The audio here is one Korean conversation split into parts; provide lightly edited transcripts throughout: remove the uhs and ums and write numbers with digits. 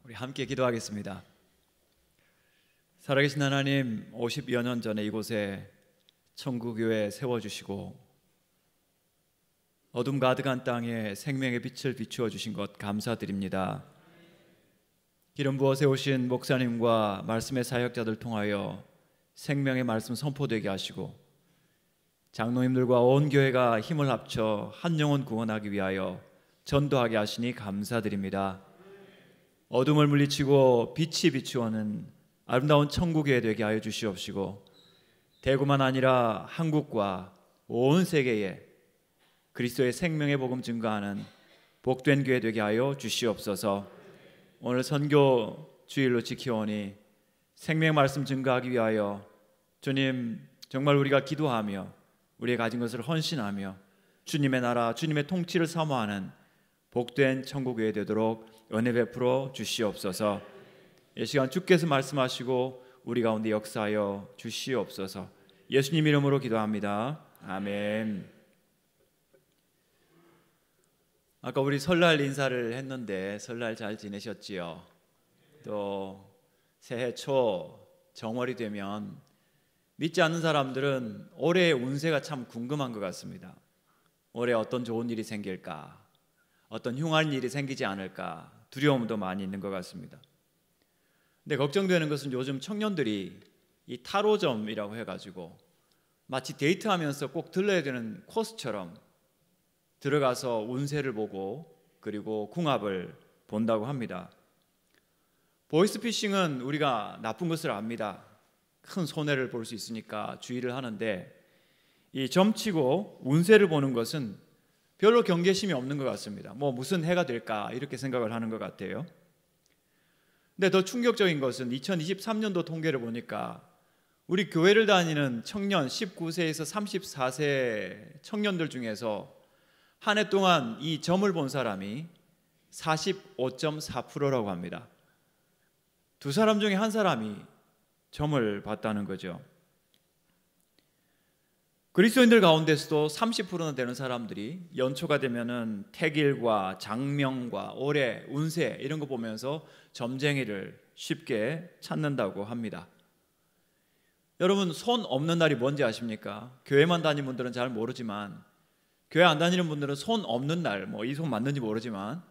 우리 함께 기도하겠습니다. 살아계신 하나님, 50여 년 전에 이곳에 천국교회 세워주시고 어둠 가득한 땅에 생명의 빛을 비추어 주신 것 감사드립니다. 기름 부어 세우신 목사님과 말씀의 사역자들 통하여 생명의 말씀 선포되게 하시고 장로님들과 온 교회가 힘을 합쳐 한 영혼 구원하기 위하여 전도하게 하시니 감사드립니다. 어둠을 물리치고 빛이 비추어는 아름다운 천국이 되게 하여 주시옵시고 대구만 아니라 한국과 온 세계에 그리스도의 생명의 복음 증거하는 복된 교회 되게 하여 주시옵소서. 오늘 선교 주일로 지켜오니 생명 말씀 증거하기 위하여 주님 정말 우리가 기도하며 우리의 가진 것을 헌신하며 주님의 나라 주님의 통치를 사모하는 복된 천국교회 되도록 은혜 베풀어 주시옵소서. 이 시간 주께서 말씀하시고 우리 가운데 역사하여 주시옵소서. 예수님 이름으로 기도합니다. 아멘. 아까 우리 설날 인사를 했는데 설날 잘 지내셨지요? 또 새해 초 정월이 되면 믿지 않는 사람들은 올해의 운세가 참 궁금한 것 같습니다. 올해 어떤 좋은 일이 생길까? 어떤 흉한 일이 생기지 않을까? 두려움도 많이 있는 것 같습니다. 근데 걱정되는 것은 요즘 청년들이 이 타로점이라고 해가지고 마치 데이트하면서 꼭 들러야 되는 코스처럼 들어가서 운세를 보고 그리고 궁합을 본다고 합니다. 보이스피싱은 우리가 나쁜 것을 압니다. 큰 손해를 볼 수 있으니까 주의를 하는데 이 점치고 운세를 보는 것은 별로 경계심이 없는 것 같습니다. 무슨 해가 될까 이렇게 생각을 하는 것 같아요. 근데 더 충격적인 것은 2023년도 통계를 보니까 우리 교회를 다니는 청년 19세에서 34세 청년들 중에서 한 해 동안 이 점을 본 사람이 45.4%라고 합니다. 두 사람 중에 한 사람이 점을 봤다는 거죠. 그리스도인들 가운데서도 30%나 되는 사람들이 연초가 되면은 태길과 장명과 올해 운세 이런 거 보면서 점쟁이를 쉽게 찾는다고 합니다. 여러분, 손 없는 날이 뭔지 아십니까? 교회만 다니는 분들은 잘 모르지만 교회 안 다니는 분들은 손 없는 날, 이 손 맞는지 모르지만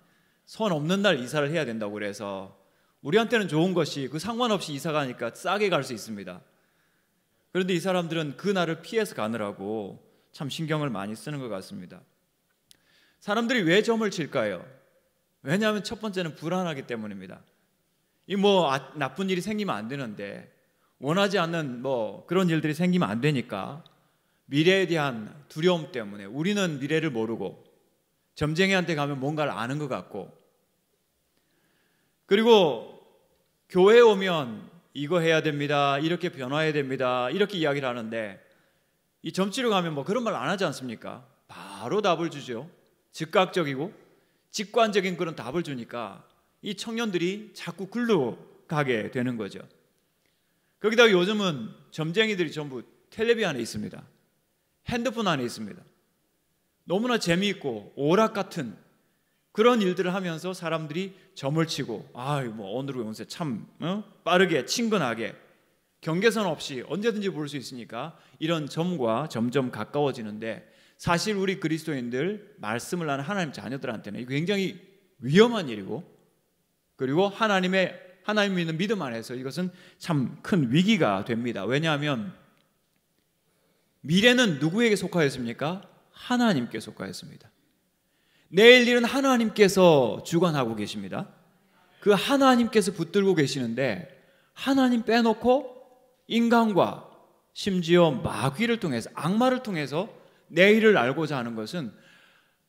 손 없는 날 이사를 해야 된다고 그래서 우리한테는 좋은 것이 그 상관없이 이사 가니까 싸게 갈 수 있습니다. 그런데 이 사람들은 그 날을 피해서 가느라고 참 신경을 많이 쓰는 것 같습니다. 사람들이 왜 점을 칠까요? 왜냐하면 첫 번째는 불안하기 때문입니다. 나쁜 일이 생기면 안 되는데 원하지 않는 그런 일들이 생기면 안 되니까 미래에 대한 두려움 때문에 우리는 미래를 모르고 점쟁이한테 가면 뭔가를 아는 것 같고 그리고 교회에 오면 이거 해야 됩니다. 이렇게 변화해야 됩니다. 이렇게 이야기를 하는데 이 점치러 가면 그런 말 안 하지 않습니까? 바로 답을 주죠. 즉각적이고 직관적인 그런 답을 주니까 이 청년들이 자꾸 글로 가게 되는 거죠. 거기다가 요즘은 점쟁이들이 전부 텔레비 안에 있습니다. 핸드폰 안에 있습니다. 너무나 재미있고 오락 같은 그런 일들을 하면서 사람들이 점을 치고 오늘의 운세 참 빠르게 친근하게 경계선 없이 언제든지 볼 수 있으니까 이런 점과 점점 가까워지는데 사실 우리 그리스도인들 말씀을 하는 하나님 자녀들한테는 굉장히 위험한 일이고 그리고 하나님 믿는 믿음 안에서 이것은 참 큰 위기가 됩니다. 왜냐하면 미래는 누구에게 속하였습니까? 하나님께 속하였습니다. 내일 일은 하나님께서 주관하고 계십니다. 그 하나님께서 붙들고 계시는데 하나님 빼놓고 인간과 심지어 마귀를 통해서 악마를 통해서 내일을 알고자 하는 것은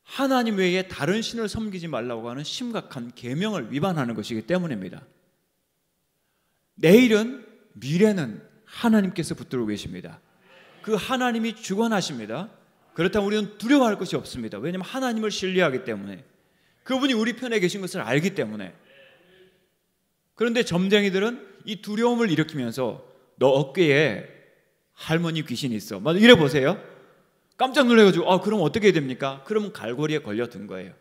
하나님 외에 다른 신을 섬기지 말라고 하는 심각한 계명을 위반하는 것이기 때문입니다. 내일은 미래는 하나님께서 붙들고 계십니다. 그 하나님이 주관하십니다. 그렇다면 우리는 두려워할 것이 없습니다. 왜냐하면 하나님을 신뢰하기 때문에 그분이 우리 편에 계신 것을 알기 때문에. 그런데 점쟁이들은 이 두려움을 일으키면서 너 어깨에 할머니 귀신이 있어 이래 보세요. 깜짝 놀라가지고 그럼 어떻게 해야 됩니까? 그러면 갈고리에 걸려든 거예요.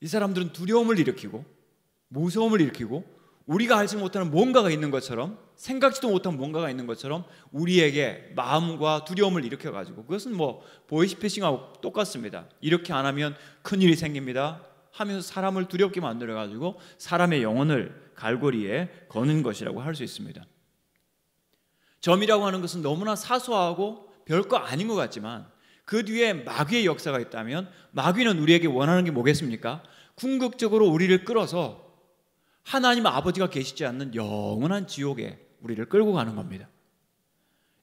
이 사람들은 두려움을 일으키고 무서움을 일으키고 우리가 알지 못하는 뭔가가 있는 것처럼, 생각지도 못한 뭔가가 있는 것처럼 우리에게 마음과 두려움을 일으켜가지고, 그것은 뭐 보이스피싱하고 똑같습니다. 이렇게 안 하면 큰일이 생깁니다 하면서 사람을 두렵게 만들어가지고 사람의 영혼을 갈고리에 거는 것이라고 할 수 있습니다. 점이라고 하는 것은 너무나 사소하고 별거 아닌 것 같지만 그 뒤에 마귀의 역사가 있다면, 마귀는 우리에게 원하는 게 뭐겠습니까? 궁극적으로 우리를 끌어서 하나님 아버지가 계시지 않는 영원한 지옥에 우리를 끌고 가는 겁니다.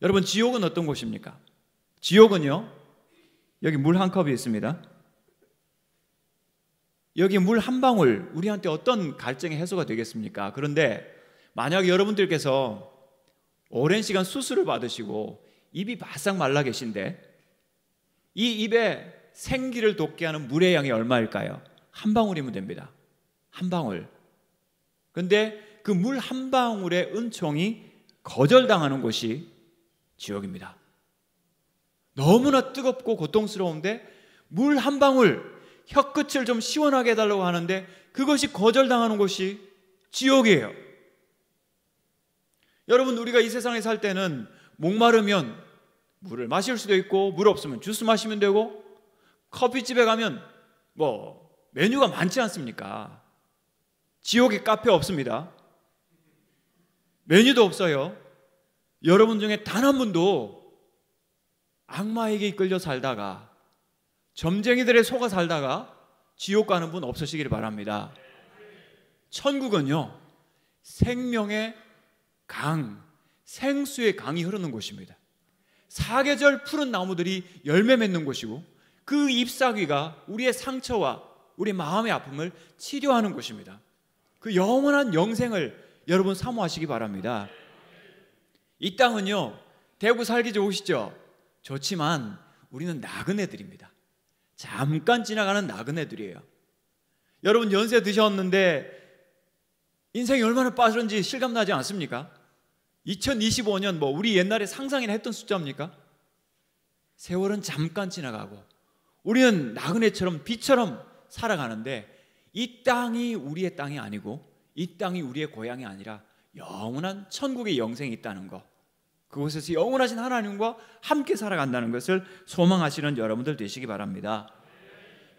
여러분, 지옥은 어떤 곳입니까? 지옥은요, 여기 물 한 컵이 있습니다. 여기 물 한 방울, 우리한테 어떤 갈증의 해소가 되겠습니까? 그런데 만약 여러분들께서 오랜 시간 수술을 받으시고 입이 바싹 말라 계신데 이 입에 생기를 돋게 하는 물의 양이 얼마일까요? 한 방울이면 됩니다. 한 방울. 그런데 그 물 한 방울의 은총이 거절당하는 곳이 지옥입니다. 너무나 뜨겁고 고통스러운데 물 한 방울, 혀끝을 좀 시원하게 해달라고 하는데 그것이 거절당하는 곳이 지옥이에요. 여러분, 우리가 이 세상에 살 때는 목마르면 물을 마실 수도 있고, 물 없으면 주스 마시면 되고, 커피집에 가면 뭐 메뉴가 많지 않습니까? 지옥에 카페 없습니다. 메뉴도 없어요. 여러분 중에 단 한 분도 악마에게 이끌려 살다가, 점쟁이들의 속아 살다가 지옥 가는 분 없으시길 바랍니다. 천국은요, 생명의 강, 생수의 강이 흐르는 곳입니다. 사계절 푸른 나무들이 열매 맺는 곳이고, 그 잎사귀가 우리의 상처와 우리 마음의 아픔을 치료하는 곳입니다. 그 영원한 영생을 여러분 사모하시기 바랍니다. 이 땅은요, 대구 살기 좋으시죠? 좋지만 우리는 나그네들입니다. 잠깐 지나가는 나그네들이에요. 여러분, 연세 드셨는데 인생이 얼마나 빠졌는지 실감나지 않습니까? 2025년 뭐 우리 옛날에 상상이나 했던 숫자입니까? 세월은 잠깐 지나가고 우리는 나그네처럼 비처럼 살아가는데, 이 땅이 우리의 땅이 아니고 이 땅이 우리의 고향이 아니라 영원한 천국의 영생이 있다는 것, 그곳에서 영원하신 하나님과 함께 살아간다는 것을 소망하시는 여러분들 되시기 바랍니다.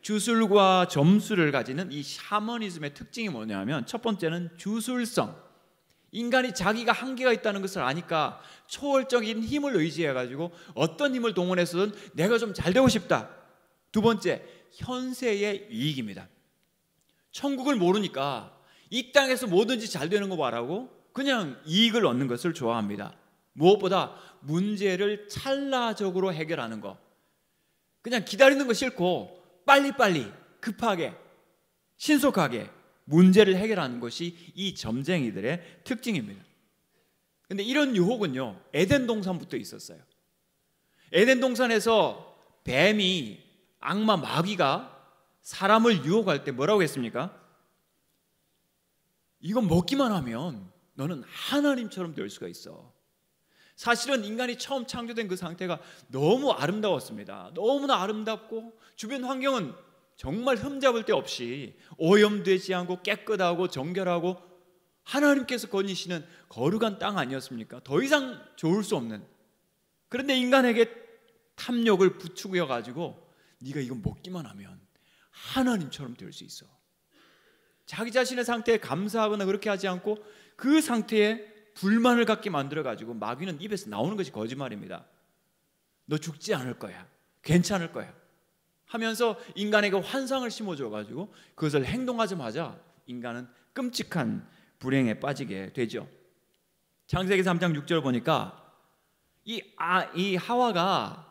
주술과 점술을 가지는 이 샤머니즘의 특징이 뭐냐면, 첫 번째는 주술성. 인간이 자기가 한계가 있다는 것을 아니까 초월적인 힘을 의지해가지고 어떤 힘을 동원해서든 내가 좀 잘 되고 싶다. 두 번째, 현세의 이익입니다. 천국을 모르니까 이 땅에서 뭐든지 잘 되는 거 바라고 그냥 이익을 얻는 것을 좋아합니다. 무엇보다 문제를 찰나적으로 해결하는 거, 그냥 기다리는 거 싫고 빨리빨리 급하게 신속하게 문제를 해결하는 것이 이 점쟁이들의 특징입니다. 그런데 이런 유혹은요, 에덴 동산부터 있었어요. 에덴 동산에서 뱀이, 악마 마귀가 사람을 유혹할 때 뭐라고 했습니까? 이건 먹기만 하면 너는 하나님처럼 될 수가 있어. 사실은 인간이 처음 창조된 그 상태가 너무 아름다웠습니다. 너무나 아름답고 주변 환경은 정말 흠잡을 데 없이 오염되지 않고 깨끗하고 정결하고 하나님께서 거니시는 거룩한 땅 아니었습니까? 더 이상 좋을 수 없는. 그런데 인간에게 탐욕을 부추겨 가지고 네가 이거 먹기만 하면 하나님처럼 될 수 있어. 자기 자신의 상태에 감사하거나 그렇게 하지 않고 그 상태에 불만을 갖게 만들어 가지고 마귀는 입에서 나오는 것이 거짓말입니다. 너 죽지 않을 거야, 괜찮을 거야 하면서 인간에게 환상을 심어줘 가지고 그것을 행동하자마자 인간은 끔찍한 불행에 빠지게 되죠. 창세기 3장 6절 보니까 이 하와가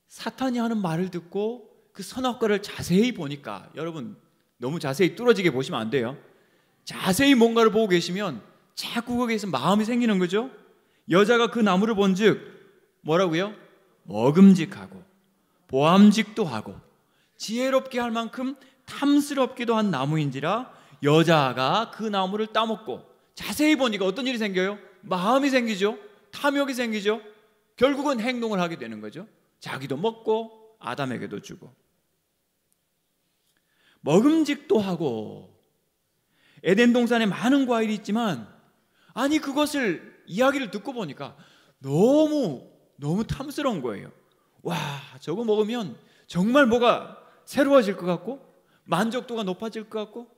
사탄이 하는 말을 듣고 그 선악과를 자세히 보니까, 여러분 너무 자세히 뚫어지게 보시면 안 돼요. 자세히 뭔가를 보고 계시면 자꾸 거기에서 마음이 생기는 거죠. 여자가 그 나무를 본즉 뭐라고요? 먹음직하고 보암직도 하고 지혜롭게 할 만큼 탐스럽기도 한 나무인지라 여자가 그 나무를 따먹고, 자세히 보니까 어떤 일이 생겨요? 마음이 생기죠. 탐욕이 생기죠. 결국은 행동을 하게 되는 거죠. 자기도 먹고 아담에게도 주고. 먹음직도 하고 에덴 동산에 많은 과일이 있지만 아니 그것을 이야기를 듣고 보니까 너무 탐스러운 거예요. 와, 저거 먹으면 정말 뭐가 새로워질 것 같고 만족도가 높아질 것 같고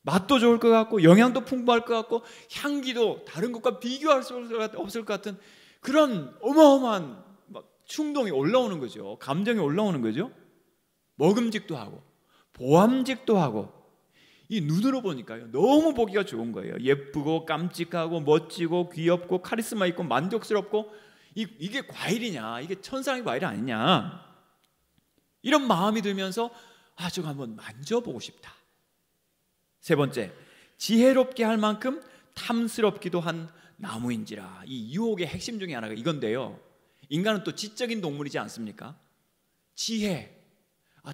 맛도 좋을 것 같고 영양도 풍부할 것 같고 향기도 다른 것과 비교할 수 없을 것 같은 그런 어마어마한 막 충동이 올라오는 거죠. 감정이 올라오는 거죠. 먹음직도 하고 보암직도 하고 이 눈으로 보니까요 너무 보기가 좋은 거예요. 예쁘고 깜찍하고 멋지고 귀엽고 카리스마 있고 만족스럽고 이게 과일이냐, 이게 천상의 과일 아니냐, 이런 마음이 들면서 저거 한번 만져보고 싶다. 세 번째, 지혜롭게 할 만큼 탐스럽기도 한 나무인지라. 이 유혹의 핵심 중에 하나가 이건데요, 인간은 또 지적인 동물이지 않습니까? 지혜,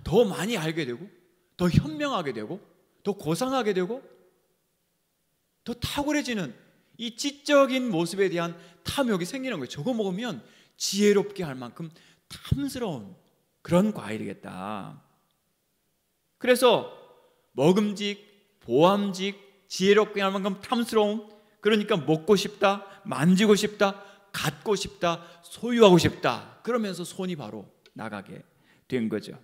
더 많이 알게 되고 더 현명하게 되고 더 고상하게 되고 더 탁월해지는 이 지적인 모습에 대한 탐욕이 생기는 거예요. 저거 먹으면 지혜롭게 할 만큼 탐스러운 그런 과일이겠다. 그래서 먹음직, 보암직, 지혜롭게 할 만큼 탐스러움, 그러니까 먹고 싶다, 만지고 싶다, 갖고 싶다, 소유하고 싶다, 그러면서 손이 바로 나가게 된 거죠.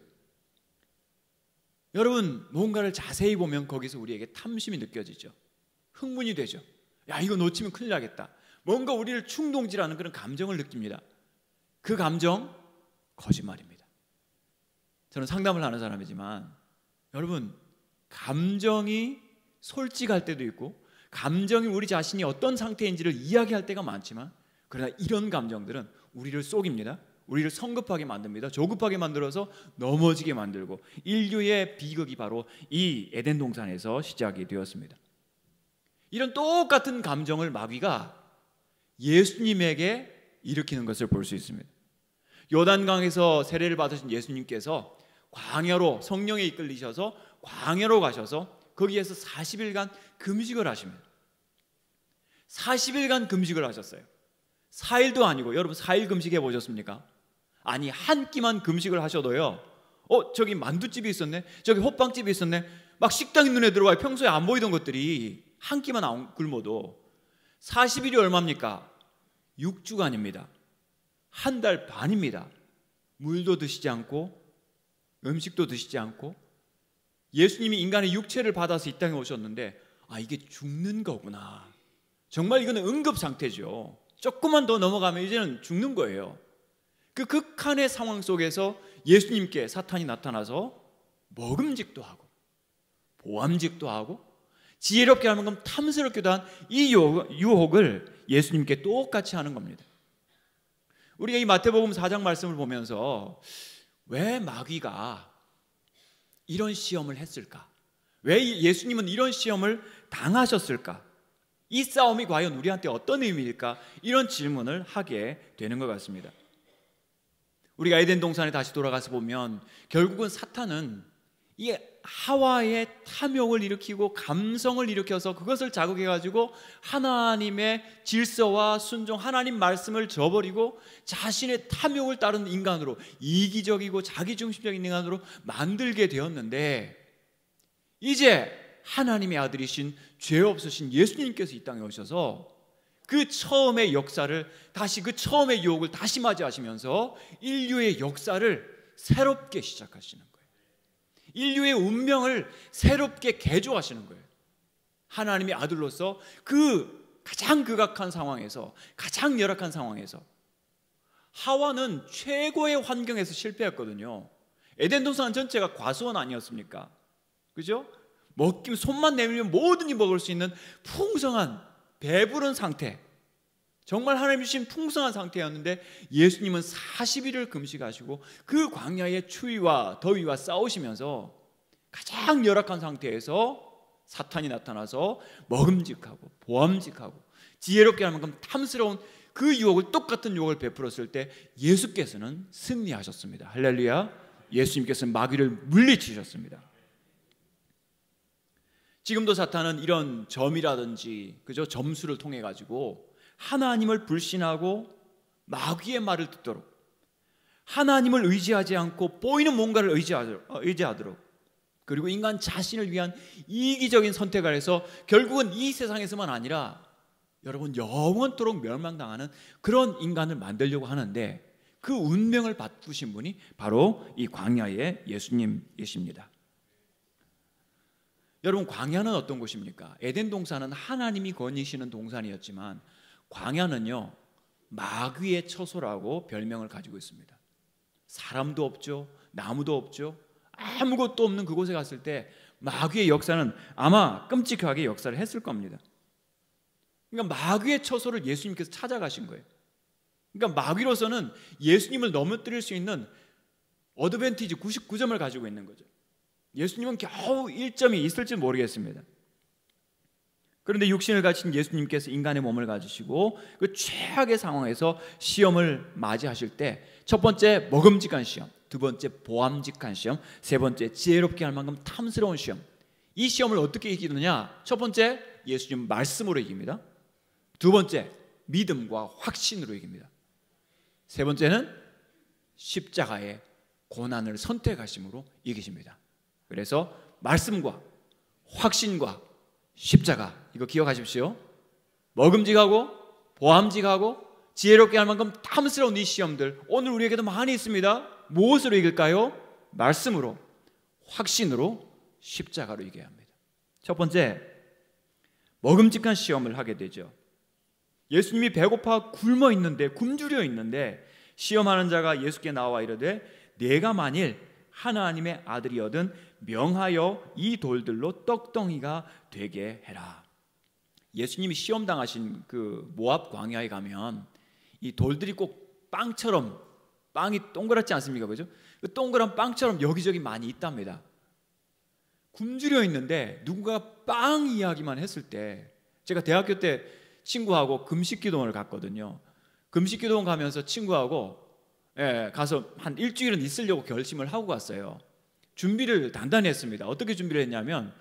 여러분, 뭔가를 자세히 보면 거기서 우리에게 탐심이 느껴지죠. 흥분이 되죠. 야, 이거 놓치면 큰일 나겠다. 뭔가 우리를 충동질하는 그런 감정을 느낍니다. 그 감정, 거짓말입니다. 저는 상담을 하는 사람이지만 여러분, 감정이 솔직할 때도 있고 감정이 우리 자신이 어떤 상태인지를 이야기할 때가 많지만, 그러나 이런 감정들은 우리를 속입니다. 우리를 성급하게 만듭니다. 조급하게 만들어서 넘어지게 만들고, 인류의 비극이 바로 이 에덴 동산에서 시작이 되었습니다. 이런 똑같은 감정을 마귀가 예수님에게 일으키는 것을 볼 수 있습니다. 요단강에서 세례를 받으신 예수님께서 광야로 성령에 이끌리셔서 광야로 가셔서 거기에서 40일간 금식을 하십니다. 40일간 금식을 하셨어요. 4일도 아니고, 여러분 4일 금식해 보셨습니까? 아니, 한 끼만 금식을 하셔도요, 저기 만두집이 있었네, 저기 호빵집이 있었네, 막 식당이 눈에 들어와요. 평소에 안 보이던 것들이 한 끼만 안 굶어도. 40일이 얼마입니까? 6주간입니다. 한 달 반입니다. 물도 드시지 않고 음식도 드시지 않고, 예수님이 인간의 육체를 받아서 이 땅에 오셨는데 이게 죽는 거구나, 정말 이거는 응급 상태죠. 조금만 더 넘어가면 이제는 죽는 거예요. 그 극한의 상황 속에서 예수님께 사탄이 나타나서 먹음직도 하고 보암직도 하고 지혜롭게 할 만큼 탐스럽기도 한 이 유혹을 예수님께 똑같이 하는 겁니다. 우리가 이 마태복음 4장 말씀을 보면서 왜 마귀가 이런 시험을 했을까? 왜 예수님은 이런 시험을 당하셨을까? 이 싸움이 과연 우리한테 어떤 의미일까? 이런 질문을 하게 되는 것 같습니다. 우리가 에덴 동산에 다시 돌아가서 보면 결국은 사탄은 이 하와의 탐욕을 일으키고 감성을 일으켜서 그것을 자극해가지고 하나님의 질서와 순종, 하나님 말씀을 저버리고 자신의 탐욕을 따르는 인간으로, 이기적이고 자기중심적인 인간으로 만들게 되었는데, 이제 하나님의 아들이신 죄 없으신 예수님께서 이 땅에 오셔서 그 처음의 역사를 다시, 그 처음의 유혹을 다시 맞이하시면서 인류의 역사를 새롭게 시작하시는 거예요. 인류의 운명을 새롭게 개조하시는 거예요. 하나님의 아들로서 그 가장 극악한 상황에서, 가장 열악한 상황에서, 하와는 최고의 환경에서 실패했거든요. 에덴 동산 전체가 과수원 아니었습니까? 그죠? 먹기면 손만 내밀면 뭐든지 먹을 수 있는 풍성한, 배부른 상태, 정말 하나님 주신 풍성한 상태였는데, 예수님은 40일을 금식하시고 그 광야의 추위와 더위와 싸우시면서 가장 열악한 상태에서 사탄이 나타나서 먹음직하고 보암직하고 지혜롭게 할 만큼 탐스러운 그 유혹을, 똑같은 유혹을 베풀었을 때 예수께서는 승리하셨습니다. 할렐루야. 예수님께서는 마귀를 물리치셨습니다. 지금도 사탄은 이런 점이라든지, 그죠, 점수를 통해 가지고 하나님을 불신하고 마귀의 말을 듣도록, 하나님을 의지하지 않고 보이는 뭔가를 의지하도록, 그리고 인간 자신을 위한 이기적인 선택을 해서 결국은 이 세상에서만 아니라 여러분 영원토록 멸망당하는 그런 인간을 만들려고 하는데, 그 운명을 바꾸신 분이 바로 이 광야의 예수님이십니다. 여러분, 광야는 어떤 곳입니까? 에덴 동산은 하나님이 거니시는 동산이었지만 광야는요, 마귀의 처소라고 별명을 가지고 있습니다. 사람도 없죠, 나무도 없죠, 아무것도 없는 그곳에 갔을 때 마귀의 역사는 아마 끔찍하게 역사를 했을 겁니다. 그러니까 마귀의 처소를 예수님께서 찾아가신 거예요. 그러니까 마귀로서는 예수님을 넘어뜨릴 수 있는 어드밴티지 99점을 가지고 있는 거죠. 예수님은 겨우 1점이 있을지 모르겠습니다. 그런데 육신을 가진 예수님께서 인간의 몸을 가지시고 그 최악의 상황에서 시험을 맞이하실 때, 첫 번째 먹음직한 시험, 두 번째 보암직한 시험, 세 번째 지혜롭게 할 만큼 탐스러운 시험. 이 시험을 어떻게 이기느냐? 첫 번째, 예수님 말씀으로 이깁니다. 두 번째, 믿음과 확신으로 이깁니다. 세 번째는 십자가의 고난을 선택하심으로 이기십니다. 그래서 말씀과 확신과 십자가, 이거 기억하십시오. 먹음직하고 보암직하고 지혜롭게 할 만큼 탐스러운 이 시험들, 오늘 우리에게도 많이 있습니다. 무엇으로 이길까요? 말씀으로, 확신으로, 십자가로 이겨야 합니다. 첫 번째, 먹음직한 시험을 하게 되죠. 예수님이 배고파 굶어 있는데, 굶주려 있는데 시험하는 자가 예수께 나와 이르되 내가 만일 하나님의 아들이거든 명하여 이 돌들로 떡덩이가 되게 해라. 예수님이 시험당하신 그 모압 광야에 가면 이 돌들이 꼭 빵처럼, 빵이 동그랗지 않습니까? 그죠? 그 동그란 빵처럼 여기저기 많이 있답니다. 굶주려 있는데 누군가 빵 이야기만 했을 때, 제가 대학교 때 친구하고 금식기도원을 갔거든요. 금식기도원 가면서 친구하고 가서 한 일주일은 있으려고 결심을 하고 갔어요. 준비를 단단히 했습니다. 어떻게 준비를 했냐면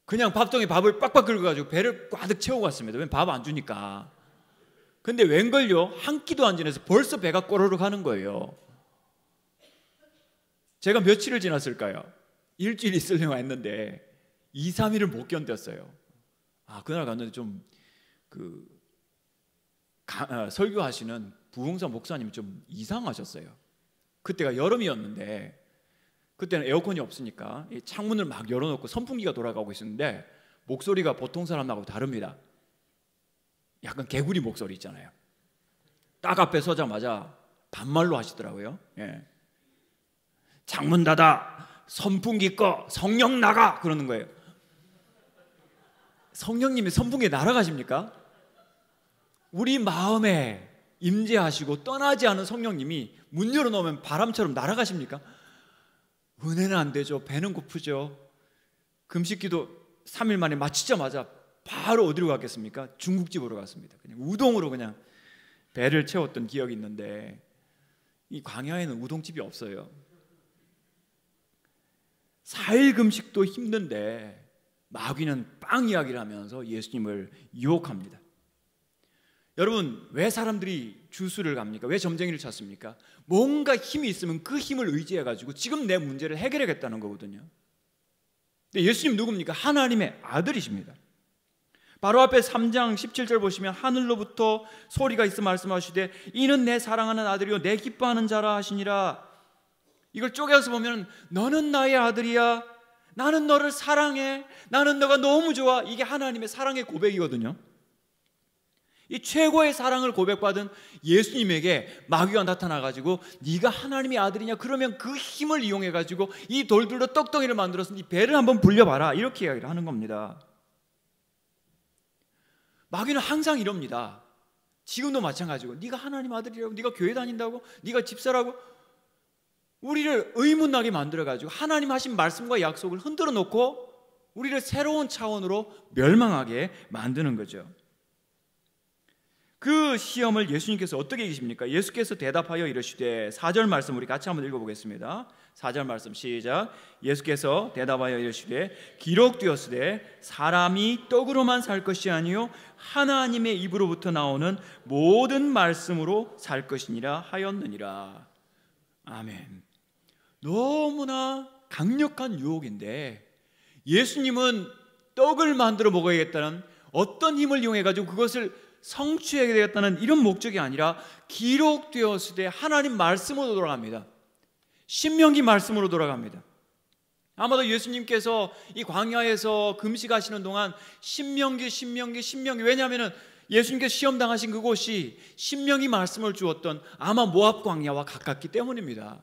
그냥 밥통에 밥을 빡빡 긁어가지고 배를 꽉 채우고 갔습니다. 왜냐면 밥 안 주니까. 근데 웬걸요, 한 끼도 안 지나서 벌써 배가 꼬르륵 하는 거예요. 제가 며칠을 지났을까요? 일주일 있으려고 했는데 2, 3일을 못 견뎠어요. 그날 갔는데 좀 설교하시는 부흥사 목사님이 좀 이상하셨어요. 그때가 여름이었는데, 그때는 에어컨이 없으니까 창문을 막 열어놓고 선풍기가 돌아가고 있었는데 목소리가 보통 사람하고 다릅니다. 약간 개구리 목소리 있잖아요. 딱 앞에 서자마자 반말로 하시더라고요. 창문 닫아, 선풍기 꺼, 성령 나가, 그러는 거예요. 성령님이 선풍기에 날아가십니까? 우리 마음에 임재하시고 떠나지 않은 성령님이 문 열어놓으면 바람처럼 날아가십니까? 은혜는 안 되죠. 배는 고프죠. 금식기도 3일 만에 마치자마자 바로 어디로 갔겠습니까? 중국집으로 갔습니다. 그냥 우동으로 그냥 배를 채웠던 기억이 있는데, 이 광야에는 우동집이 없어요. 4일 금식도 힘든데 마귀는 빵 이야기를 하면서 예수님을 유혹합니다. 여러분, 왜 사람들이 주술을 갑니까? 왜 점쟁이를 찾습니까? 뭔가 힘이 있으면 그 힘을 의지해가지고 지금 내 문제를 해결하겠다는 거거든요. 근데 예수님 누굽니까? 하나님의 아들이십니다. 바로 앞에 3장 17절 보시면 하늘로부터 소리가 있어 말씀하시되 이는 내 사랑하는 아들이요 내 기뻐하는 자라 하시니라. 이걸 쪼개서 보면 너는 나의 아들이야, 나는 너를 사랑해, 나는 너가 너무 좋아, 이게 하나님의 사랑의 고백이거든요. 이 최고의 사랑을 고백받은 예수님에게 마귀가 나타나가지고 네가 하나님의 아들이냐, 그러면 그 힘을 이용해가지고 이 돌들로 떡덩이를 만들어서 네 배를 한번 불려봐라, 이렇게 이야기를 하는 겁니다. 마귀는 항상 이럽니다. 지금도 마찬가지고, 네가 하나님 아들이라고, 네가 교회 다닌다고, 네가 집사라고 우리를 의문나게 만들어가지고 하나님 하신 말씀과 약속을 흔들어 놓고 우리를 새로운 차원으로 멸망하게 만드는 거죠. 그 시험을 예수님께서 어떻게 이기십니까? 예수께서 대답하여 이르시되, 4절 말씀 우리 같이 한번 읽어보겠습니다. 4절 말씀 시작. 예수께서 대답하여 이르시되 기록되었으되 사람이 떡으로만 살 것이 아니요 하나님의 입으로부터 나오는 모든 말씀으로 살 것이니라 하였느니라. 아멘. 너무나 강력한 유혹인데 예수님은 떡을 만들어 먹어야겠다는 어떤 힘을 이용해 가지고 그것을 성취해야 되겠다는 이런 목적이 아니라 기록되었을 때 하나님 말씀으로 돌아갑니다. 신명기 말씀으로 돌아갑니다. 아마도 예수님께서 이 광야에서 금식하시는 동안 신명기 왜냐하면 예수님께서 시험당하신 그곳이 신명기 말씀을 주었던 아마 모압 광야와 가깝기 때문입니다.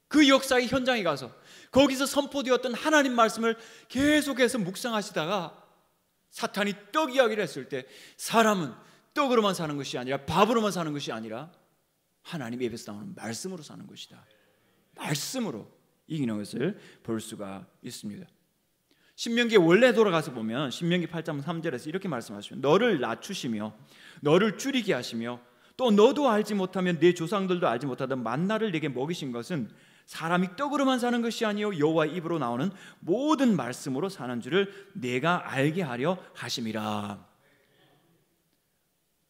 그 역사의 현장에 가서 거기서 선포되었던 하나님 말씀을 계속해서 묵상하시다가 사탄이 떡 이야기를 했을 때 사람은 떡으로만 사는 것이 아니라 밥으로만 사는 것이 아니라 하나님의 입에서 나오는 말씀으로 사는 것이다. 말씀으로 이기는 것을 볼 수가 있습니다. 신명기에 원래 돌아가서 보면 신명기 8장 3절에서 이렇게 말씀하시면 너를 낮추시며 너를 줄이게 하시며 또 너도 알지 못하면 네 조상들도 알지 못하던 만나를 네게 먹이신 것은 사람이 떡으로만 사는 것이 아니요 여호와의 입으로 나오는 모든 말씀으로 사는 줄을 내가 알게 하려 하심이라.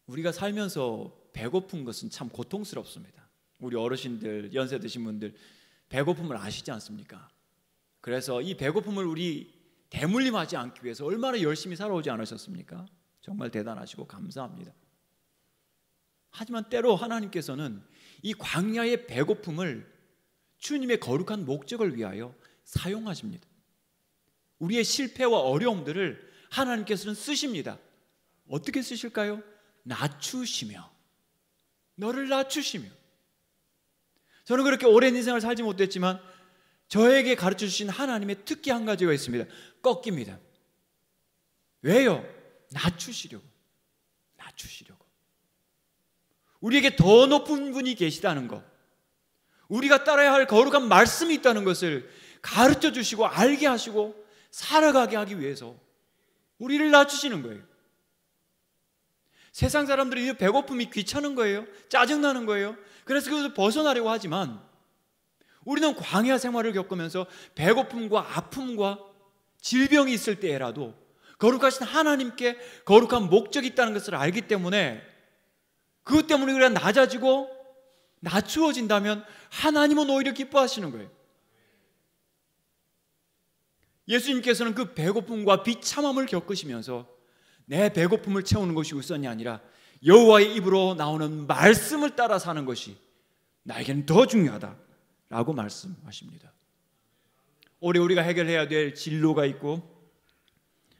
우리가 살면서 배고픈 것은 참 고통스럽습니다. 우리 어르신들, 연세 드신 분들 배고픔을 아시지 않습니까? 그래서 이 배고픔을 우리 대물림하지 않기 위해서 얼마나 열심히 살아오지 않으셨습니까? 정말 대단하시고 감사합니다. 하지만 때로 하나님께서는 이 광야의 배고픔을 주님의 거룩한 목적을 위하여 사용하십니다. 우리의 실패와 어려움들을 하나님께서는 쓰십니다. 어떻게 쓰실까요? 낮추시며, 너를 낮추시며. 저는 그렇게 오랜 인생을 살지 못했지만 저에게 가르쳐 주신 하나님의 특기 한 가지가 있습니다. 꺾입니다. 왜요? 낮추시려고. 우리에게 더 높은 분이 계시다는 것, 우리가 따라야 할 거룩한 말씀이 있다는 것을 가르쳐 주시고 알게 하시고 살아가게 하기 위해서 우리를 낮추시는 거예요. 세상 사람들이 이 배고픔이 귀찮은 거예요. 짜증나는 거예요. 그래서 그것을 벗어나려고 하지만 우리는 광야 생활을 겪으면서 배고픔과 아픔과 질병이 있을 때라도 거룩하신 하나님께 거룩한 목적이 있다는 것을 알기 때문에 그것 때문에 우리가 낮아지고 낮추어진다면 하나님은 오히려 기뻐하시는 거예요. 예수님께서는 그 배고픔과 비참함을 겪으시면서 내 배고픔을 채우는 것이 우선이 아니라 여호와의 입으로 나오는 말씀을 따라 사는 것이 나에게는 더 중요하다라고 말씀하십니다. 올해 우리가 해결해야 될 진로가 있고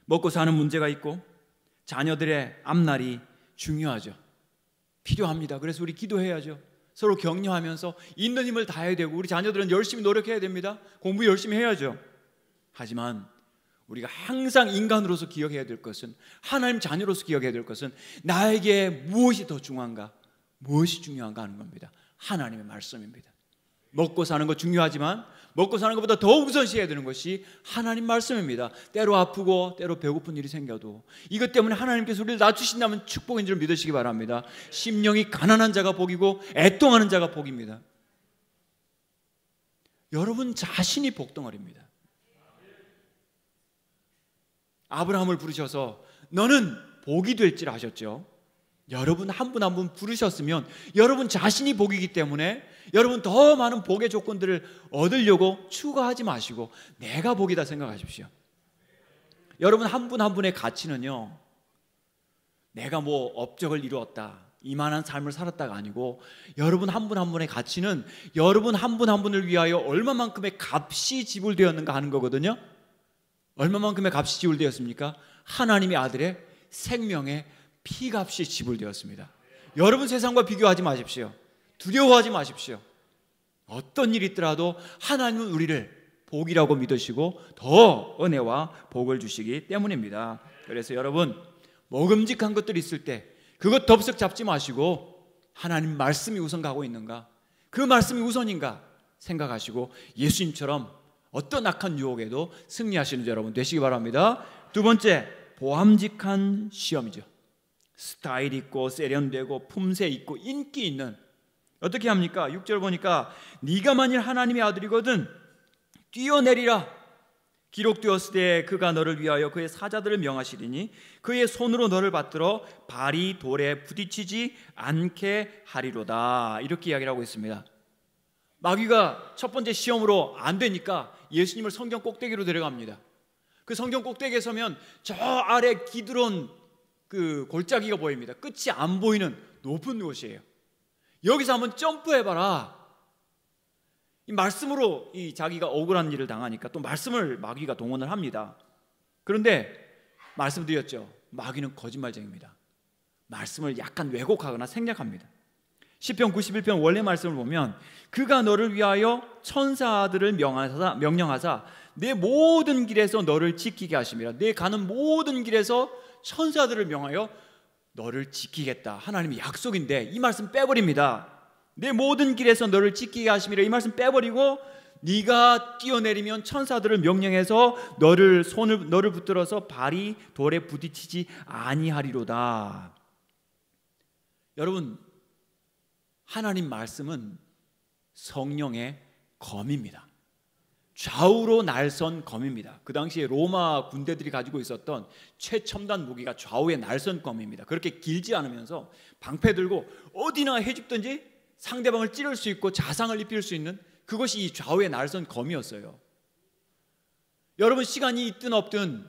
먹고 사는 문제가 있고 자녀들의 앞날이 중요하죠. 필요합니다. 그래서 우리 기도해야죠. 서로 격려하면서 있는 힘을 다해야 되고 우리 자녀들은 열심히 노력해야 됩니다. 공부 열심히 해야죠. 하지만 우리가 항상 인간으로서 기억해야 될 것은, 하나님 자녀로서 기억해야 될 것은 나에게 무엇이 더 중요한가, 무엇이 중요한가 하는 겁니다. 하나님의 말씀입니다. 먹고 사는 것 중요하지만 먹고 사는 것보다 더 우선시해야 되는 것이 하나님 말씀입니다. 때로 아프고 때로 배고픈 일이 생겨도 이것 때문에 하나님께서 우리를 낮추신다면 축복인 줄 믿으시기 바랍니다. 심령이 가난한 자가 복이고 애통하는 자가 복입니다. 여러분 자신이 복덩어리입니다. 아브라함을 부르셔서 너는 복이 될지라 하셨죠. 여러분 한 분 한 분 부르셨으면 여러분 자신이 복이기 때문에 여러분 더 많은 복의 조건들을 얻으려고 추가하지 마시고 내가 복이다 생각하십시오. 여러분 한 분 한 분의 가치는요, 내가 뭐 업적을 이루었다, 이만한 삶을 살았다가 아니고 여러분 한 분 한 분의 가치는 여러분 한 분 한 분을 위하여 얼마만큼의 값이 지불되었는가 하는 거거든요. 얼마만큼의 값이 지불되었습니까? 하나님의 아들의 생명의 피값이 지불되었습니다. 여러분 세상과 비교하지 마십시오. 두려워하지 마십시오. 어떤 일이 있더라도 하나님은 우리를 복이라고 믿으시고 더 은혜와 복을 주시기 때문입니다. 그래서 여러분 먹음직한 것들이 있을 때 그것 덥석 잡지 마시고 하나님 말씀이 우선 가고 있는가, 그 말씀이 우선인가 생각하시고 예수님처럼 어떤 악한 유혹에도 승리하시는 여러분 되시기 바랍니다. 두 번째, 보암직한 시험이죠. 스타일 있고 세련되고 품새 있고 인기 있는, 어떻게 합니까? 6절 보니까 네가 만일 하나님의 아들이거든 뛰어내리라. 기록되었을 때 그가 너를 위하여 그의 사자들을 명하시리니 그의 손으로 너를 받들어 발이 돌에 부딪히지 않게 하리로다. 이렇게 이야기를 하고 있습니다. 마귀가 첫 번째 시험으로 안 되니까 예수님을 성경 꼭대기로 데려갑니다. 그 성경 꼭대기에 서면 저 아래 기드론 그 골짜기가 보입니다. 끝이 안 보이는 높은 곳이에요. 여기서 한번 점프해봐라. 이 말씀으로 이 자기가 억울한 일을 당하니까 또 말씀을 마귀가 동원을 합니다. 그런데 말씀드렸죠. 마귀는 거짓말쟁입니다. 말씀을 약간 왜곡하거나 생략합니다. 시편 91편 원래 말씀을 보면 그가 너를 위하여 천사들을 명령하사 내 모든 길에서 너를 지키게 하심이라. 내 가는 모든 길에서 천사들을 명하여 너를 지키겠다. 하나님의 약속인데 이 말씀 빼버립니다. 내 모든 길에서 너를 지키게 하심이라. 이 말씀 빼버리고 네가 뛰어내리면 천사들을 명령해서 너를 붙들어서 발이 돌에 부딪히지 아니하리로다. 여러분, 하나님 말씀은 성령의 검입니다. 좌우로 날선 검입니다. 그 당시에 로마 군대들이 가지고 있었던 최첨단 무기가 좌우의 날선 검입니다. 그렇게 길지 않으면서 방패 들고 어디나 해집든지 상대방을 찌를 수 있고 자상을 입힐 수 있는 그것이 이 좌우의 날선 검이었어요. 여러분, 시간이 있든 없든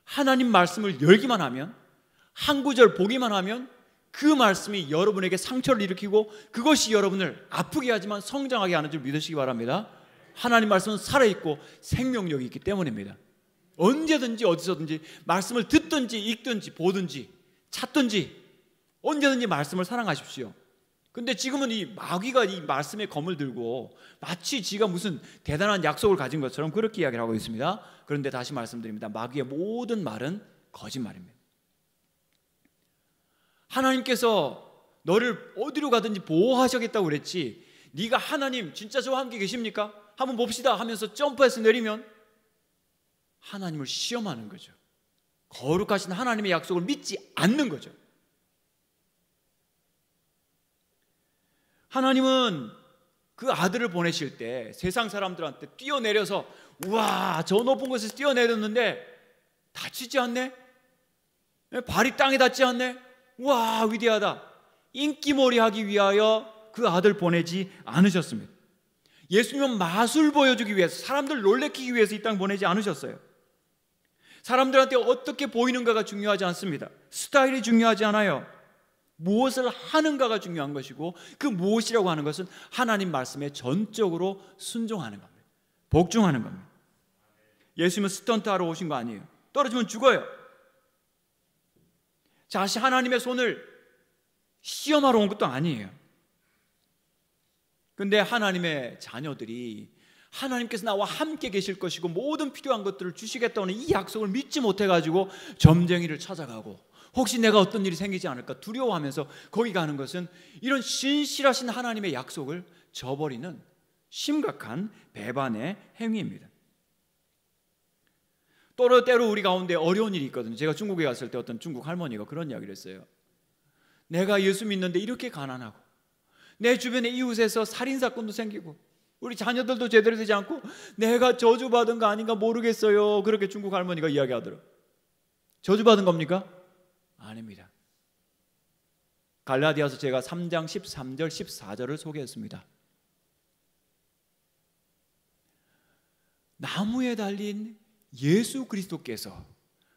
하나님 말씀을 열기만 하면, 한 구절 보기만 하면 그 말씀이 여러분에게 상처를 일으키고 그것이 여러분을 아프게 하지만 성장하게 하는 줄 믿으시기 바랍니다. 하나님 말씀은 살아있고 생명력이 있기 때문입니다. 언제든지 어디서든지 말씀을 듣든지 읽든지 보든지 찾든지 언제든지 말씀을 사랑하십시오. 근데 지금은 이 마귀가 이 말씀의 검을 들고 마치 지가 무슨 대단한 약속을 가진 것처럼 그렇게 이야기를 하고 있습니다. 그런데 다시 말씀드립니다. 마귀의 모든 말은 거짓말입니다. 하나님께서 너를 어디로 가든지 보호하시겠다고 그랬지, 네가 하나님 진짜 저와 함께 계십니까? 한번 봅시다 하면서 점프해서 내리면 하나님을 시험하는 거죠. 거룩하신 하나님의 약속을 믿지 않는 거죠. 하나님은 그 아들을 보내실 때 세상 사람들한테 뛰어내려서 우와 저 높은 곳에서 뛰어내렸는데 다치지 않네? 발이 땅에 닿지 않네? 우와 위대하다. 인기몰이 하기 위하여 그 아들 보내지 않으셨습니다. 예수님은 마술 보여주기 위해서, 사람들 놀래키기 위해서 이 땅 보내지 않으셨어요. 사람들한테 어떻게 보이는가가 중요하지 않습니다. 스타일이 중요하지 않아요. 무엇을 하는가가 중요한 것이고, 그 무엇이라고 하는 것은 하나님 말씀에 전적으로 순종하는 겁니다. 복종하는 겁니다. 예수님은 스턴트하러 오신 거 아니에요. 떨어지면 죽어요. 다시 하나님의 손을 시험하러 온 것도 아니에요. 근데 하나님의 자녀들이 하나님께서 나와 함께 계실 것이고 모든 필요한 것들을 주시겠다는 이 약속을 믿지 못해가지고 점쟁이를 찾아가고 혹시 내가 어떤 일이 생기지 않을까 두려워하면서 거기 가는 것은 이런 신실하신 하나님의 약속을 저버리는 심각한 배반의 행위입니다. 때로 우리 가운데 어려운 일이 있거든요. 제가 중국에 갔을 때 어떤 중국 할머니가 그런 이야기를 했어요. 내가 예수 믿는데 이렇게 가난하고 내 주변의 이웃에서 살인사건도 생기고 우리 자녀들도 제대로 되지 않고 내가 저주받은 거 아닌가 모르겠어요. 그렇게 중국 할머니가 이야기하더라고요. 저주받은 겁니까? 아닙니다. 갈라디아서 제가 3장 13절 14절을 소개했습니다. 나무에 달린 예수 그리스도께서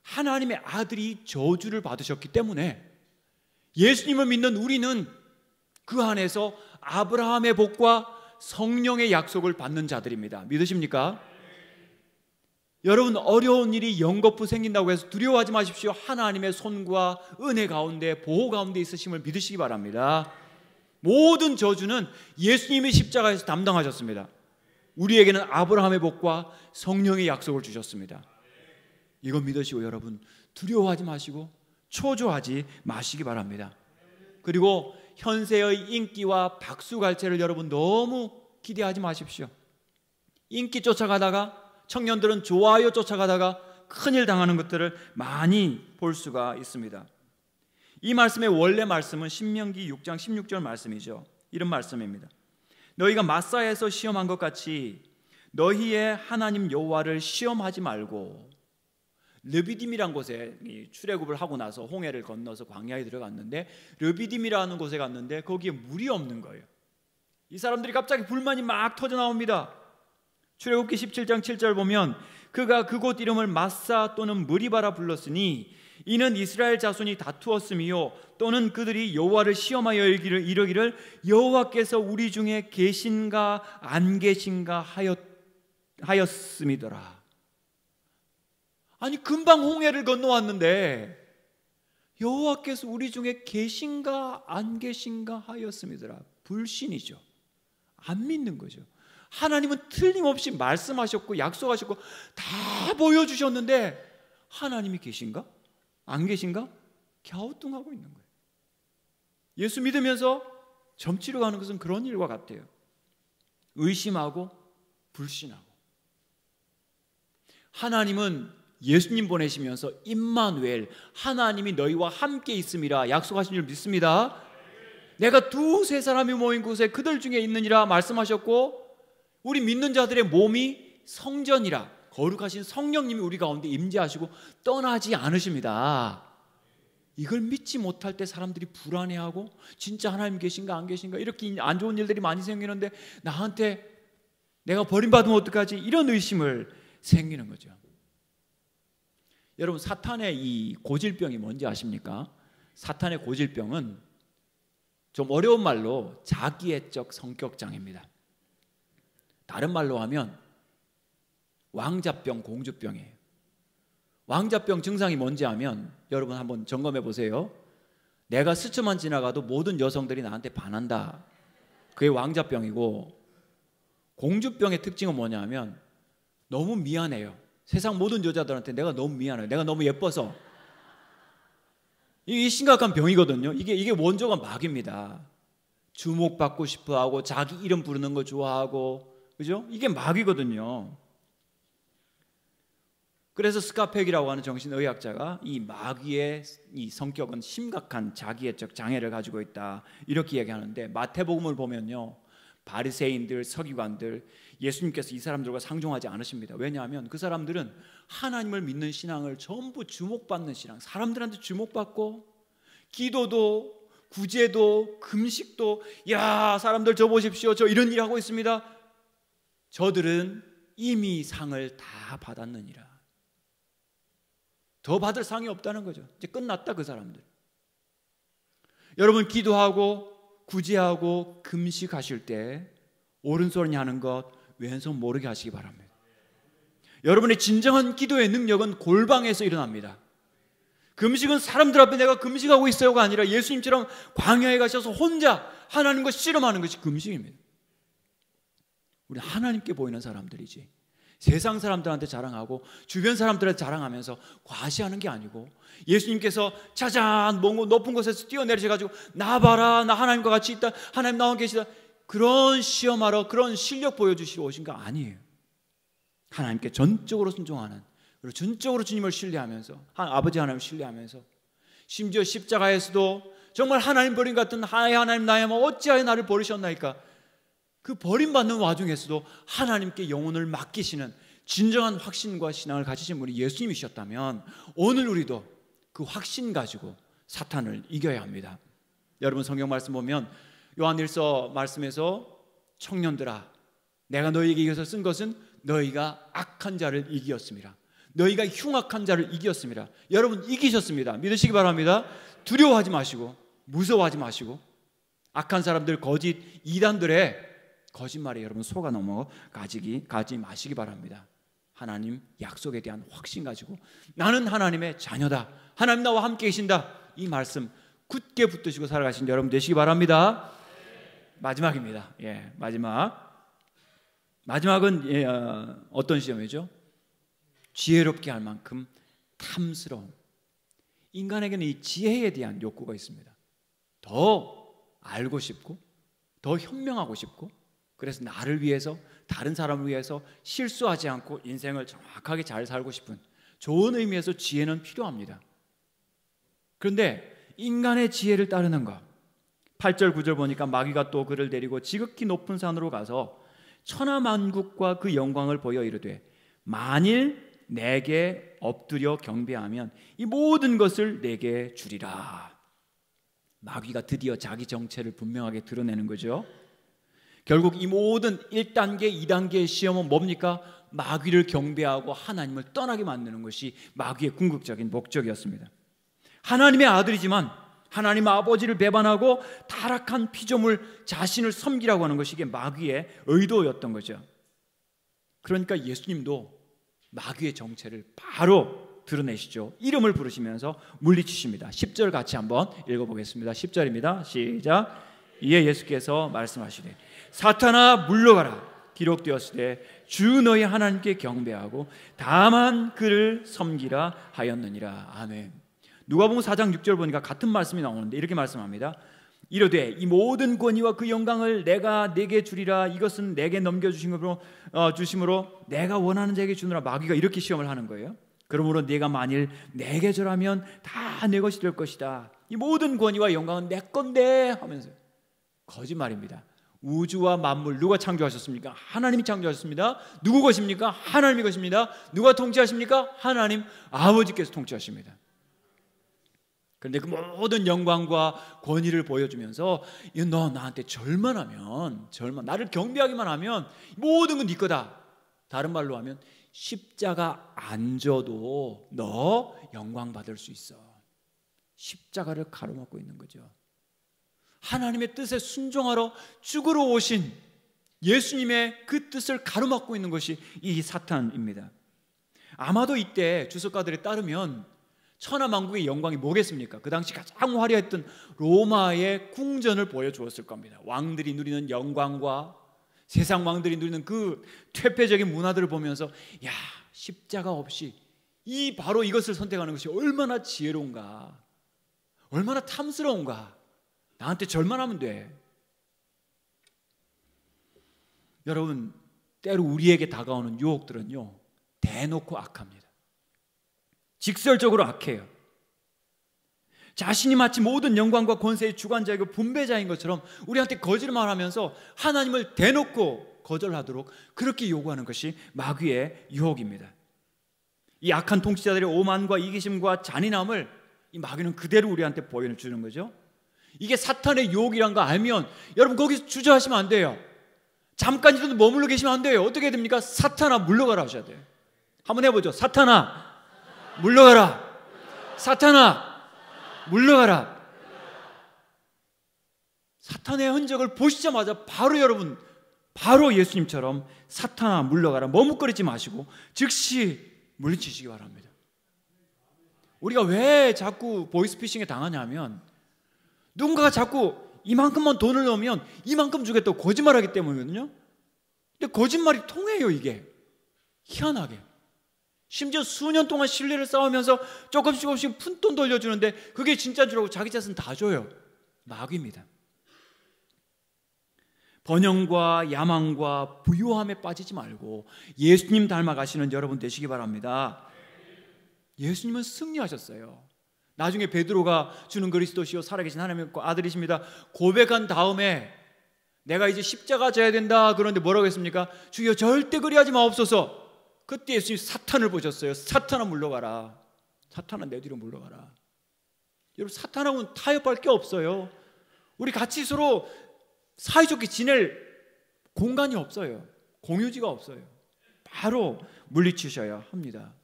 하나님의 아들이 저주를 받으셨기 때문에 예수님을 믿는 우리는 그 안에서 아브라함의 복과 성령의 약속을 받는 자들입니다. 믿으십니까? 여러분, 어려운 일이 연거푸 생긴다고 해서 두려워하지 마십시오. 하나님의 손과 은혜 가운데 보호 가운데 있으심을 믿으시기 바랍니다. 모든 저주는 예수님이 십자가에서 담당하셨습니다. 우리에게는 아브라함의 복과 성령의 약속을 주셨습니다. 이건 믿으시고 여러분 두려워하지 마시고 초조하지 마시기 바랍니다. 그리고 현세의 인기와 박수갈채를 여러분 너무 기대하지 마십시오. 인기 쫓아가다가 청년들은 좋아요 쫓아가다가 큰일 당하는 것들을 많이 볼 수가 있습니다. 이 말씀의 원래 말씀은 신명기 6장 16절 말씀이죠. 이런 말씀입니다. 너희가 마사에서 시험한 것 같이 너희의 하나님 여호와를 시험하지 말고. 르비딤이라는 곳에 출애굽을 하고 나서 홍해를 건너서 광야에 들어갔는데 르비딤이라는 곳에 갔는데 거기에 물이 없는 거예요. 이 사람들이 갑자기 불만이 막 터져 나옵니다. 출애굽기 17장 7절 보면 그가 그곳 이름을 마사 또는 무리바라 불렀으니 이는 이스라엘 자손이 다투었음이요 또는 그들이 여호와를 시험하여 이르기를 여호와께서 우리 중에 계신가 안 계신가 하였음이더라. 아니 금방 홍해를 건너왔는데 여호와께서 우리 중에 계신가 안 계신가 하였음이더라. 불신이죠. 안 믿는 거죠. 하나님은 틀림없이 말씀하셨고 약속하셨고 다 보여주셨는데 하나님이 계신가? 안 계신가? 갸우뚱하고 있는 거예요. 예수 믿으면서 점치러 가는 것은 그런 일과 같아요. 의심하고 불신하고. 하나님은 예수님 보내시면서 임마누엘, 하나님이 너희와 함께 있음이라 약속하신 줄 믿습니다. 내가 두세 사람이 모인 곳에 그들 중에 있느니라 말씀하셨고 우리 믿는 자들의 몸이 성전이라 거룩하신 성령님이 우리 가운데 임재하시고 떠나지 않으십니다. 이걸 믿지 못할 때 사람들이 불안해하고 진짜 하나님 계신가 안 계신가 이렇게 안 좋은 일들이 많이 생기는데 나한테 내가 버림받으면 어떡하지? 이런 의심을 생기는 거죠. 여러분 사탄의 이 고질병이 뭔지 아십니까? 사탄의 고질병은 좀 어려운 말로 자기애적 성격장애입니다. 다른 말로 하면 왕자병, 공주병이에요. 왕자병 증상이 뭔지 하면 여러분 한번 점검해 보세요. 내가 스쳐만 지나가도 모든 여성들이 나한테 반한다. 그게 왕자병이고 공주병의 특징은 뭐냐 하면 너무 미안해요. 세상 모든 여자들한테 내가 너무 미안해요. 내가 너무 예뻐서. 이게 심각한 병이거든요. 이게 원조가 마귀입니다. 주목받고 싶어하고 자기 이름 부르는 거 좋아하고 그죠? 이게 마귀거든요. 그래서 스카펙이라고 하는 정신의학자가 이 마귀의 이 성격은 심각한 자기애적 장애를 가지고 있다 이렇게 얘기하는데 마태복음을 보면요 바리새인들, 서기관들 예수님께서 이 사람들과 상종하지 않으십니다. 왜냐하면 그 사람들은 하나님을 믿는 신앙을 전부 주목받는 신앙, 사람들한테 주목받고 기도도 구제도 금식도 야 사람들 저 보십시오 저 이런 일 하고 있습니다. 저들은 이미 상을 다 받았느니라. 더 받을 상이 없다는 거죠. 이제 끝났다 그 사람들. 여러분 기도하고 구제하고 금식하실 때 오른손이 하는 것 왼손 모르게 하시기 바랍니다. 여러분의 진정한 기도의 능력은 골방에서 일어납니다. 금식은 사람들 앞에 내가 금식하고 있어요가 아니라 예수님처럼 광야에 가셔서 혼자 하나님과 씨름하는 것이 금식입니다. 우리 하나님께 보이는 사람들이지 세상 사람들한테 자랑하고 주변 사람들한테 자랑하면서 과시하는 게 아니고 예수님께서 짜잔 뭔가 높은 곳에서 뛰어내리셔가지고 나 봐라 나 하나님과 같이 있다 하나님 나와 계시다 그런 시험하러 그런 실력 보여주시러 오신 거 아니에요. 하나님께 전적으로 순종하는 그리고 전적으로 주님을 신뢰하면서 아버지 하나님을 신뢰하면서 심지어 십자가에서도 정말 하나님 버림 같은 하나님 나의 뭐 어찌하여 나를 버리셨나이까 그 버림받는 와중에서도 하나님께 영혼을 맡기시는 진정한 확신과 신앙을 가지신 분이 예수님이셨다면 오늘 우리도 그 확신 가지고 사탄을 이겨야 합니다. 여러분 성경 말씀 보면 요한일서 말씀에서 청년들아 내가 너희에게 이것을 쓴 것은 너희가 악한 자를 이기었습니다. 너희가 흉악한 자를 이기었습니다. 여러분 이기셨습니다. 믿으시기 바랍니다. 두려워하지 마시고 무서워하지 마시고 악한 사람들 거짓 이단들의 거짓말에 여러분 속아 넘어 가지 마시기 바랍니다. 하나님 약속에 대한 확신 가지고 나는 하나님의 자녀다. 하나님 나와 함께 계신다. 이 말씀 굳게 붙드시고 살아가신 여러분 되시기 바랍니다. 마지막입니다. 마지막은 어떤 시험이죠? 지혜롭게 할 만큼 탐스러움. 인간에게는 이 지혜에 대한 욕구가 있습니다. 더 알고 싶고 더 현명하고 싶고 그래서 나를 위해서 다른 사람을 위해서 실수하지 않고 인생을 정확하게 잘 살고 싶은 좋은 의미에서 지혜는 필요합니다. 그런데 인간의 지혜를 따르는 것 8절 9절 보니까 마귀가 또 그를 데리고 지극히 높은 산으로 가서 천하만국과 그 영광을 보여 이르되 만일 내게 엎드려 경배하면 이 모든 것을 내게 주리라. 마귀가 드디어 자기 정체를 분명하게 드러내는 거죠. 결국 이 모든 1단계, 2단계의 시험은 뭡니까? 마귀를 경배하고 하나님을 떠나게 만드는 것이 마귀의 궁극적인 목적이었습니다. 하나님의 아들이지만 하나님 아버지를 배반하고 타락한 피조물 자신을 섬기라고 하는 것이 이게 마귀의 의도였던 거죠. 그러니까 예수님도 마귀의 정체를 바로 드러내시죠. 이름을 부르시면서 물리치십니다. 10절 같이 한번 읽어보겠습니다. 10절입니다. 시작. 이에 예수께서 말씀하시되 사탄아 물러가라. 기록되었으되 주 너희 하나님께 경배하고 다만 그를 섬기라 하였느니라. 아멘. 누가복음 4장 6절 보니까 같은 말씀이 나오는데 이렇게 말씀합니다. 이르되 이 모든 권위와 그 영광을 내가 내게 주리라. 이것은 내게 넘겨주심으로 내가 원하는 자에게 주느라. 마귀가 이렇게 시험을 하는 거예요. 그러므로 네가 만일 내게 절하면 다 내 것이 될 것이다. 이 모든 권위와 영광은 내 건데 하면서 거짓말입니다. 우주와 만물 누가 창조하셨습니까? 하나님이 창조하셨습니다. 누구 것입니까? 하나님의 것입니다. 누가 통치하십니까? 하나님 아버지께서 통치하십니다. 그런데 그 모든 영광과 권위를 보여주면서 너 나한테 절만 하면, 나를 경배하기만 하면 모든 건 네 거다. 다른 말로 하면 십자가 안 져도 너 영광 받을 수 있어. 십자가를 가로막고 있는 거죠. 하나님의 뜻에 순종하러 죽으러 오신 예수님의 그 뜻을 가로막고 있는 것이 이 사탄입니다. 아마도 이때 주석가들에 따르면 천하만국의 영광이 뭐겠습니까? 그 당시 가장 화려했던 로마의 궁전을 보여주었을 겁니다. 왕들이 누리는 영광과 세상 왕들이 누리는 그 퇴폐적인 문화들을 보면서 야, 십자가 없이 바로 이것을 선택하는 것이 얼마나 지혜로운가, 얼마나 탐스러운가. 나한테 절만 하면 돼. 여러분, 때로 우리에게 다가오는 유혹들은요, 대놓고 악합니다. 직설적으로 악해요. 자신이 마치 모든 영광과 권세의 주관자이고 분배자인 것처럼 우리한테 거짓말 하면서 하나님을 대놓고 거절하도록 그렇게 요구하는 것이 마귀의 유혹입니다. 이 악한 통치자들의 오만과 이기심과 잔인함을 이 마귀는 그대로 우리한테 보여주는 거죠. 이게 사탄의 유혹이란 거 알면 여러분 거기서 주저하시면 안 돼요. 잠깐이라도 머물러 계시면 안 돼요. 어떻게 해야 됩니까? 사탄아 물러가라 하셔야 돼요. 한번 해보죠. 사탄아 물러가라. 사탄아 물러가라. 사탄의 흔적을 보시자마자 바로 여러분, 바로 예수님처럼 사탄아 물러가라, 머뭇거리지 마시고 즉시 물리치시기 바랍니다. 우리가 왜 자꾸 보이스피싱에 당하냐면 누군가가 자꾸 이만큼만 돈을 넣으면 이만큼 주겠다고 거짓말하기 때문이거든요. 근데 거짓말이 통해요. 이게 희한하게. 심지어 수년 동안 신뢰를 쌓으면서 조금씩 푼돈 돌려주는데 그게 진짜인 줄 알고 자기 자신 다 줘요. 마귀입니다. 번영과 야망과 부요함에 빠지지 말고 예수님 닮아가시는 여러분 되시기 바랍니다. 예수님은 승리하셨어요. 나중에 베드로가 주는 그리스도시요 살아계신 하나님의 아들이십니다 고백한 다음에 내가 이제 십자가 져야 된다 그런데 뭐라고 했습니까? 주여 절대 그리하지 마옵소서. 그때 예수님이 사탄을 보셨어요. 사탄아 물러가라. 사탄아 내 뒤로 물러가라. 여러분 사탄하고는 타협할 게 없어요. 우리 같이 서로 사이좋게 지낼 공간이 없어요. 공유지가 없어요. 바로 물리치셔야 합니다.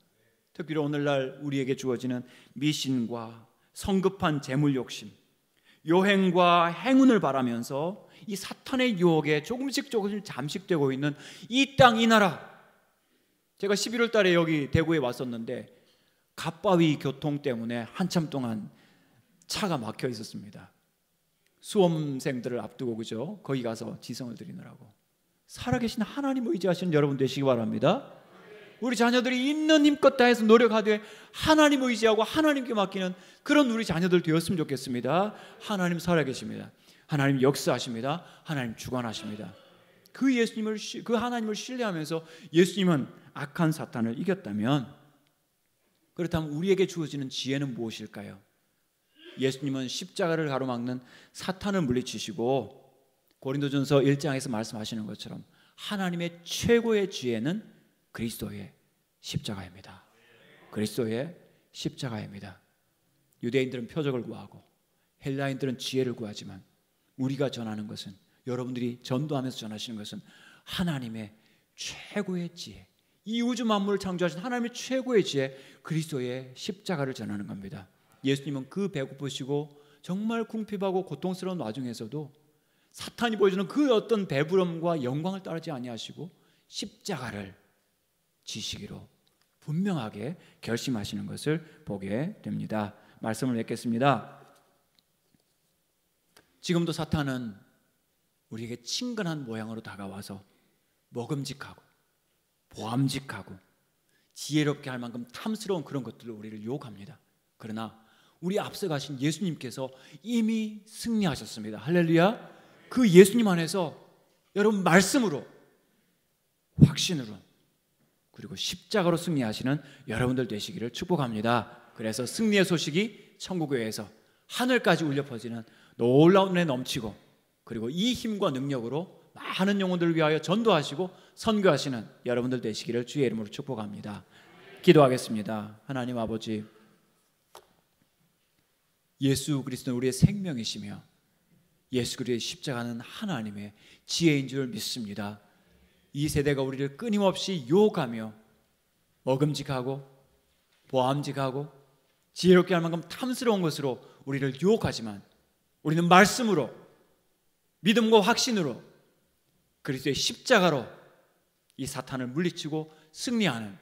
특히 오늘날 우리에게 주어지는 미신과 성급한 재물 욕심, 요행과 행운을 바라면서 이 사탄의 유혹에 조금씩 잠식되고 있는 이 땅, 이 나라. 제가 11월 달에 여기 대구에 왔었는데 갓바위 교통 때문에 한참 동안 차가 막혀 있었습니다. 수험생들을 앞두고 그죠? 거기 가서 지성을 드리느라고. 살아계신 하나님 의지하시는 여러분 되시기 바랍니다. 우리 자녀들이 있는 힘껏 다해서 노력하되 하나님 의지하고 하나님께 맡기는 그런 우리 자녀들 되었으면 좋겠습니다. 하나님 살아계십니다. 하나님 역사하십니다. 하나님 주관하십니다. 그 하나님을 신뢰하면서 예수님은 악한 사탄을 이겼다면, 그렇다면 우리에게 주어지는 지혜는 무엇일까요? 예수님은 십자가를 가로막는 사탄을 물리치시고 고린도전서 1장에서 말씀하시는 것처럼 하나님의 최고의 지혜는 그리스도의 십자가입니다. 그리스도의 십자가입니다. 유대인들은 표적을 구하고 헬라인들은 지혜를 구하지만 우리가 전하는 것은 여러분들이 전도하면서 전하시는 것은 하나님의 최고의 지혜, 이 우주 만물을 창조하신 하나님의 최고의 지혜, 그리스도의 십자가를 전하는 겁니다. 예수님은 그 배고프시고 정말 궁핍하고 고통스러운 와중에서도 사탄이 보여주는 그 어떤 배부름과 영광을 따르지 아니하시고 십자가를 지시기로 분명하게 결심하시는 것을 보게 됩니다. 말씀을 맺겠습니다. 지금도 사탄은 우리에게 친근한 모양으로 다가와서 먹음직하고 보암직하고 지혜롭게 할 만큼 탐스러운 그런 것들로 우리를 유혹합니다. 그러나 우리 앞서가신 예수님께서 이미 승리하셨습니다. 할렐루야. 그 예수님 안에서 여러분 말씀으로, 확신으로, 그리고 십자가로 승리하시는 여러분들 되시기를 축복합니다. 그래서 승리의 소식이 천국교회에서 하늘까지 울려 퍼지는 놀라운 은혜 넘치고, 그리고 이 힘과 능력으로 많은 영혼들을 위하여 전도하시고 선교하시는 여러분들 되시기를 주의 이름으로 축복합니다. 기도하겠습니다. 하나님 아버지, 예수 그리스도는 우리의 생명이시며 예수 그리스도의 십자가는 하나님의 지혜인 줄 믿습니다. 이 세대가 우리를 끊임없이 유혹하며 먹음직하고 보암직하고 지혜롭게 할 만큼 탐스러운 것으로 우리를 유혹하지만 우리는 말씀으로, 믿음과 확신으로, 그리스도의 십자가로 이 사탄을 물리치고 승리하는,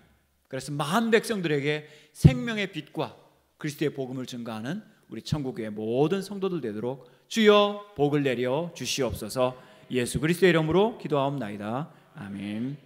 그래서 많은 백성들에게 생명의 빛과 그리스도의 복음을 증거하는 우리 천국의 모든 성도들 되도록 주여 복을 내려 주시옵소서. 예수 그리스도의 이름으로 기도하옵나이다. 아멘.